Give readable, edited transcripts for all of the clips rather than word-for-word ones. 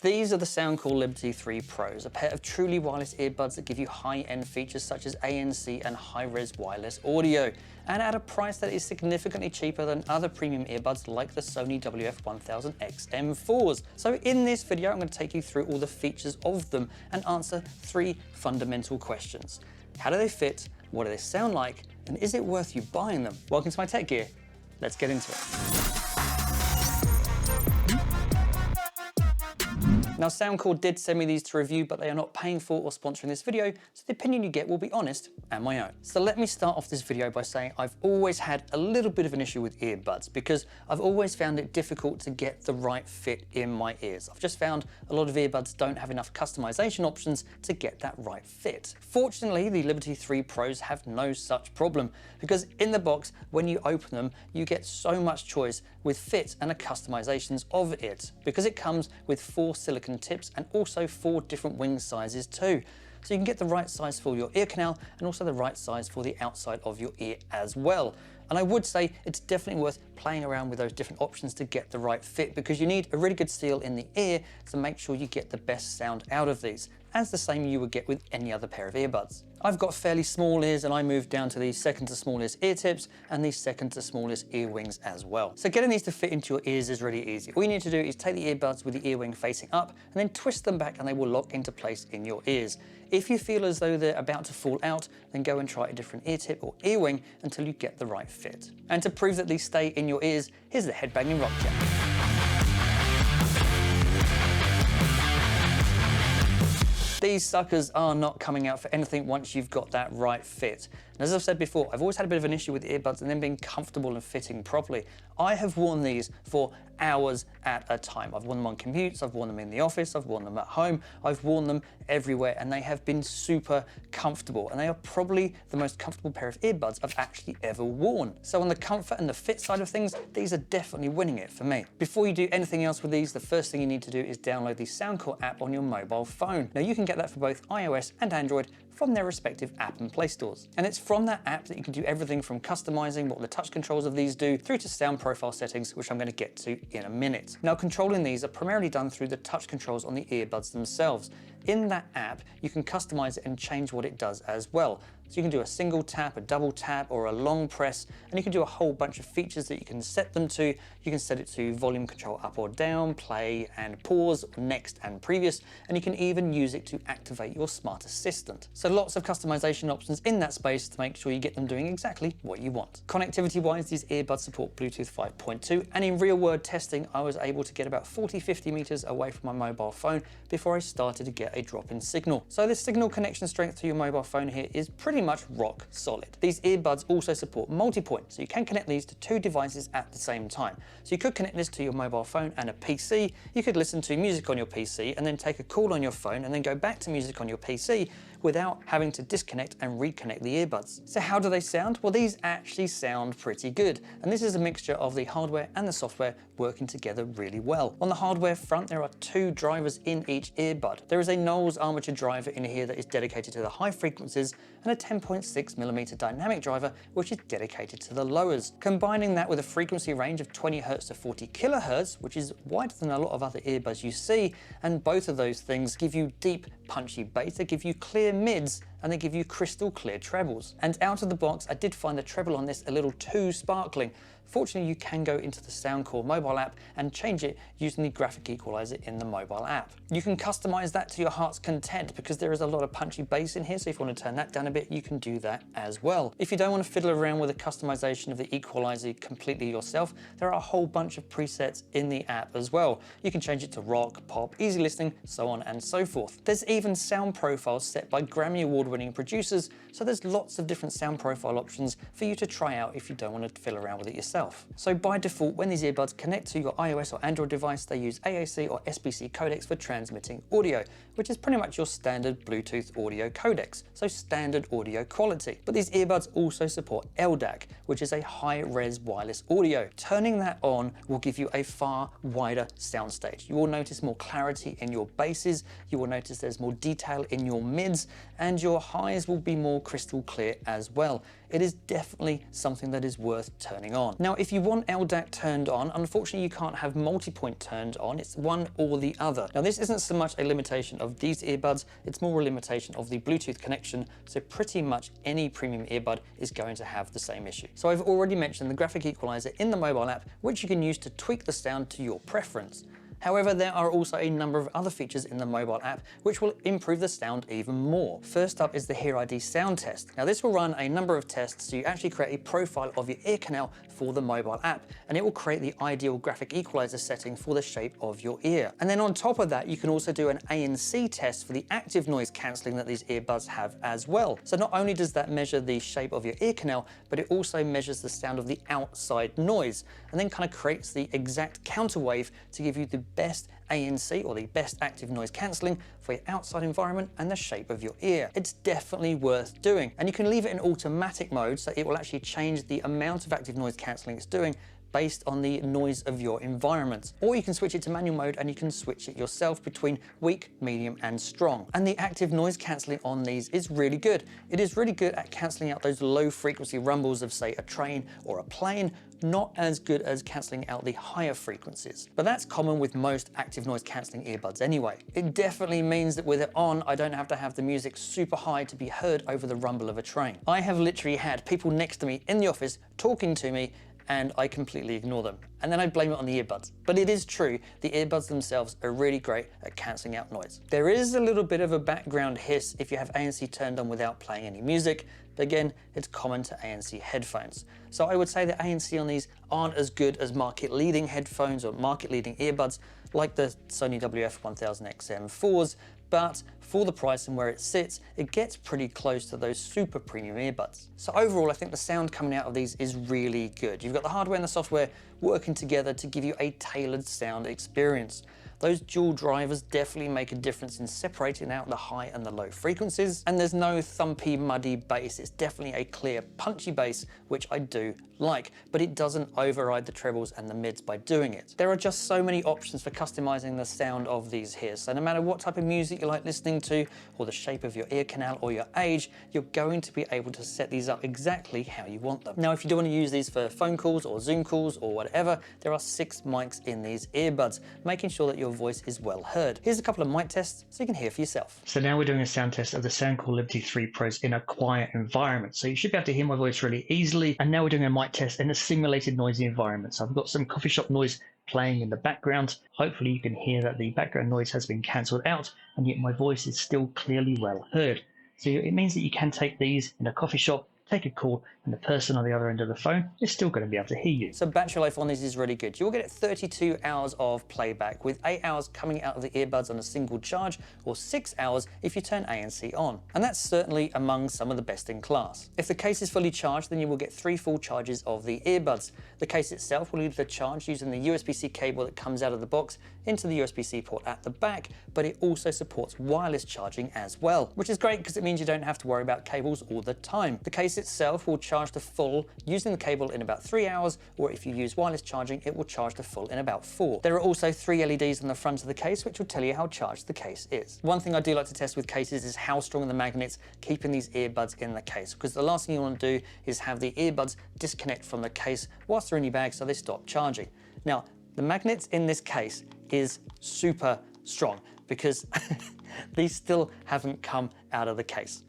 These are the Soundcore Liberty 3 Pros, a pair of truly wireless earbuds that give you high-end features such as ANC and high-res wireless audio, and at a price that is significantly cheaper than other premium earbuds like the Sony WF-1000X M4s. So in this video, I'm going to take you through all the features of them and answer 3 fundamental questions. How do they fit? What do they sound like? And is it worth you buying them? Welcome to my tech gear. Let's get into it. Now, Soundcore did send me these to review, but they are not paying for or sponsoring this video, so the opinion you get will be honest and my own. So let me start off this video by saying I've always had a little bit of an issue with earbuds because I've always found it difficult to get the right fit in my ears. I've just found a lot of earbuds don't have enough customization options to get that right fit. Fortunately, the Liberty 3 Pros have no such problem because in the box, when you open them, you get so much choice with fit and the customizations of it because it comes with 4 silicone tips and also 4 different wing sizes too. So you can get the right size for your ear canal and also the right size for the outside of your ear as well. And I would say it's definitely worth playing around with those different options to get the right fit because you need a really good seal in the ear to make sure you get the best sound out of these, as the same you would get with any other pair of earbuds. I've got fairly small ears and I moved down to the second to smallest ear tips and the second to smallest ear wings as well. So getting these to fit into your ears is really easy. All you need to do is take the earbuds with the ear wing facing up and then twist them back and they will lock into place in your ears. If you feel as though they're about to fall out, then go and try a different ear tip or ear wing until you get the right fit. And to prove that these stay in your ears, here's the Headbanging Rock Jack. These suckers are not coming out for anything once you've got that right fit. And as I've said before, I've always had a bit of an issue with earbuds and them being comfortable and fitting properly. I have worn these for hours at a time. I've worn them on commutes, I've worn them in the office, I've worn them at home, I've worn them everywhere and they have been super comfortable and they are probably the most comfortable pair of earbuds I've actually ever worn. So on the comfort and the fit side of things, these are definitely winning it for me. Before you do anything else with these, the first thing you need to do is download the Soundcore app on your mobile phone. Now you can get that for both iOS and Android from their respective app and play stores. And it's from that app that you can do everything from customizing what the touch controls of these do through to sound profile settings, which I'm going to get to in a minute. Now, controlling these are primarily done through the touch controls on the earbuds themselves. In that app, you can customize it and change what it does as well. So you can do a single tap, a double tap, or a long press, and you can do a whole bunch of features that you can set them to. You can set it to volume control up or down, play and pause, next and previous, and you can even use it to activate your smart assistant. So lots of customization options in that space to make sure you get them doing exactly what you want. Connectivity-wise, these earbuds support Bluetooth 5.2, and in real-world testing, I was able to get about 40-50 meters away from my mobile phone before I started to get a drop in signal. So this signal connection strength to your mobile phone here is pretty much rock solid. These earbuds also support multi-point, so you can connect these to 2 devices at the same time. So you could connect this to your mobile phone and a PC, you could listen to music on your PC and then take a call on your phone and then go back to music on your PC without having to disconnect and reconnect the earbuds. So how do they sound? Well, these actually sound pretty good. And this is a mixture of the hardware and the software working together really well. On the hardware front, there are 2 drivers in each earbud. There is a Knowles armature driver in here that is dedicated to the high frequencies and a 10.6mm dynamic driver, which is dedicated to the lowers. Combining that with a frequency range of 20 Hz to 40 kHz, which is wider than a lot of other earbuds you see, and both of those things give you deep, punchy bass, they give you clear mids, and they give you crystal clear trebles. And out of the box, I did find the treble on this a little too sparkling. Fortunately, you can go into the Soundcore mobile app and change it using the graphic equalizer in the mobile app. You can customize that to your heart's content because there is a lot of punchy bass in here, so if you want to turn that down a bit, you can do that as well. If you don't want to fiddle around with the customization of the equalizer completely yourself, there are a whole bunch of presets in the app as well. You can change it to rock, pop, easy listening, so on and so forth. There's even sound profiles set by Grammy Award-winning producers, so there's lots of different sound profile options for you to try out if you don't want to fiddle around with it yourself. So by default, when these earbuds connect to your iOS or Android device, they use AAC or SBC codecs for transmitting audio, which is pretty much your standard Bluetooth audio codecs, so standard audio quality. But these earbuds also support LDAC, which is a high-res wireless audio. Turning that on will give you a far wider soundstage. You will notice more clarity in your basses, you will notice there's more detail in your mids, and your highs will be more crystal clear as well. It is definitely something that is worth turning on. Now, if you want LDAC turned on, unfortunately you can't have multi-point turned on. It's one or the other. Now, this isn't so much a limitation of these earbuds, it's more a limitation of the Bluetooth connection. So pretty much any premium earbud is going to have the same issue. So I've already mentioned the graphic equalizer in the mobile app, which you can use to tweak the sound to your preference. However, there are also a number of other features in the mobile app which will improve the sound even more. First up is the Hear ID sound test. Now, this will run a number of tests so you actually create a profile of your ear canal for the mobile app, and it will create the ideal graphic equalizer setting for the shape of your ear. And then on top of that, you can also do an ANC test for the active noise cancelling that these earbuds have as well. So not only does that measure the shape of your ear canal, but it also measures the sound of the outside noise, and then kind of creates the exact counterwave to give you the best ANC, or the best active noise cancelling for your outside environment and the shape of your ear. It's definitely worth doing, and you can leave it in automatic mode so it will actually change the amount of active noise cancelling it's doing based on the noise of your environment. Or you can switch it to manual mode and you can switch it yourself between weak, medium and strong. And the active noise cancelling on these is really good. It is really good at cancelling out those low frequency rumbles of, say, a train or a plane, not as good as cancelling out the higher frequencies. But that's common with most active noise cancelling earbuds anyway. It definitely means that with it on, I don't have to have the music super high to be heard over the rumble of a train. I have literally had people next to me in the office talking to me and I completely ignore them. And then I blame it on the earbuds. But it is true, the earbuds themselves are really great at cancelling out noise. There is a little bit of a background hiss if you have ANC turned on without playing any music, but again, it's common to ANC headphones. So I would say that ANC on these aren't as good as market-leading headphones or market-leading earbuds like the Sony WF-1000XM4s, but for the price and where it sits, it gets pretty close to those super premium earbuds. So overall, I think the sound coming out of these is really good. You've got the hardware and the software working together to give you a tailored sound experience. Those dual drivers definitely make a difference in separating out the high and the low frequencies, and there's no thumpy, muddy bass. It's definitely a clear, punchy bass, which I do like, but it doesn't override the trebles and the mids by doing it. There are just so many options for customizing the sound of these here, so no matter what type of music you like listening to, or the shape of your ear canal or your age, you're going to be able to set these up exactly how you want them. Now, if you do want to use these for phone calls or Zoom calls or whatever, there are 6 mics in these earbuds, making sure that your voice is well heard. Here's a couple of mic tests so you can hear for yourself. So now we're doing a sound test of the Soundcore Liberty 3 Pros in a quiet environment. So you should be able to hear my voice really easily. And now we're doing a mic test in a simulated noisy environment. So I've got some coffee shop noise playing in the background. Hopefully you can hear that the background noise has been cancelled out, and yet my voice is still clearly well heard. So it means that you can take these in a coffee shop, take a call, and the person on the other end of the phone is still going to be able to hear you. So battery life on these is really good. You'll get 32 hours of playback, with 8 hours coming out of the earbuds on a single charge, or 6 hours if you turn ANC on. And that's certainly among some of the best in class. If the case is fully charged, then you will get 3 full charges of the earbuds. The case itself will leave the charge using the USB-C cable that comes out of the box into the USB-C port at the back, but it also supports wireless charging as well, which is great because it means you don't have to worry about cables all the time. The case itself will charge the full using the cable in about 3 hours, or if you use wireless charging, it will charge the full in about 4. There are also 3 LEDs on the front of the case, which will tell you how charged the case is. One thing I do like to test with cases is how strong are the magnets keeping these earbuds in the case, because the last thing you want to do is have the earbuds disconnect from the case whilst they're in your bag so they stop charging. Now, the magnets in this case is super strong because these still haven't come out of the case,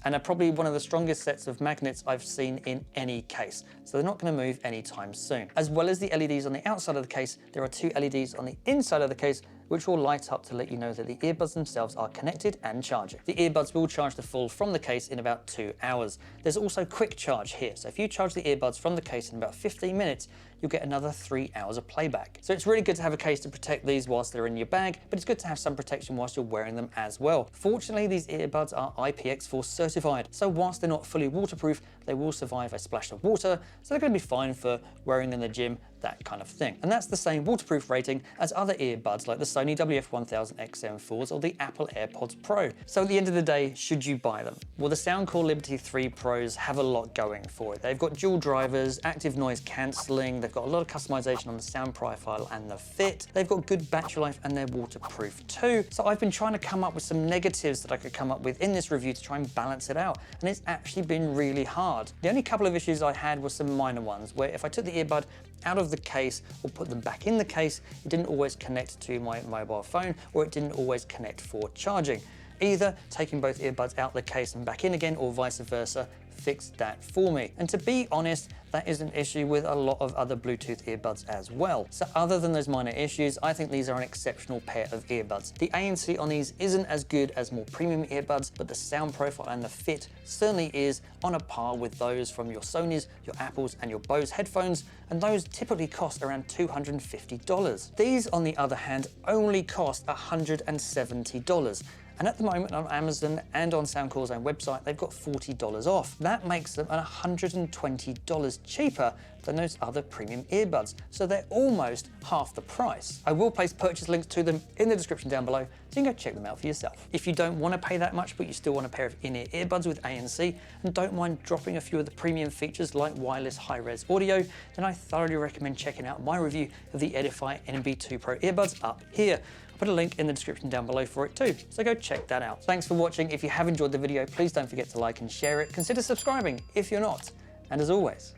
and are probably one of the strongest sets of magnets I've seen in any case. So they're not going to move anytime soon. As well as the LEDs on the outside of the case, there are 2 LEDs on the inside of the case which will light up to let you know that the earbuds themselves are connected and charging. The earbuds will charge the full from the case in about 2 hours. There's also quick charge here, so if you charge the earbuds from the case in about 15 minutes, you'll get another 3 hours of playback. So it's really good to have a case to protect these whilst they're in your bag, but it's good to have some protection whilst you're wearing them as well. Fortunately, these earbuds are IPX4 certified, so whilst they're not fully waterproof, they will survive a splash of water, so they're going to be fine for wearing in the gym, that kind of thing. And that's the same waterproof rating as other earbuds like the Sony WF-1000XM4s or the Apple AirPods Pro. So at the end of the day, should you buy them? Well, the Soundcore Liberty 3 Pros have a lot going for it. They've got dual drivers, active noise cancelling, the got a lot of customization on the sound profile and the fit. They've got good battery life and they're waterproof too. So I've been trying to come up with some negatives that I could come up with in this review to try and balance it out. And it's actually been really hard. The only couple of issues I had were some minor ones, where if I took the earbud out of the case or put them back in the case, it didn't always connect to my mobile phone, or it didn't always connect for charging. Either taking both earbuds out the case and back in again, or vice versa, fixed that for me. And to be honest, that is an issue with a lot of other Bluetooth earbuds as well. So other than those minor issues, I think these are an exceptional pair of earbuds. The ANC on these isn't as good as more premium earbuds, but the sound profile and the fit certainly is on a par with those from your Sonys, your Apples, and your Bose headphones, and those typically cost around $250. These, on the other hand, only cost $170. And at the moment on Amazon and on Soundcore's own website, they've got $40 off. That makes them $120 cheaper than those other premium earbuds. So they're almost half the price. I will place purchase links to them in the description down below, so you can go check them out for yourself. If you don't want to pay that much, but you still want a pair of in-ear earbuds with ANC, and don't mind dropping a few of the premium features like wireless high-res audio, then I thoroughly recommend checking out my review of the Edify NB2 Pro earbuds up here. I'll put a link in the description down below for it too, so go check that out. Thanks for watching. If you have enjoyed the video, please don't forget to like and share it. Consider subscribing if you're not. And as always,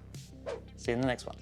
see you in the next one.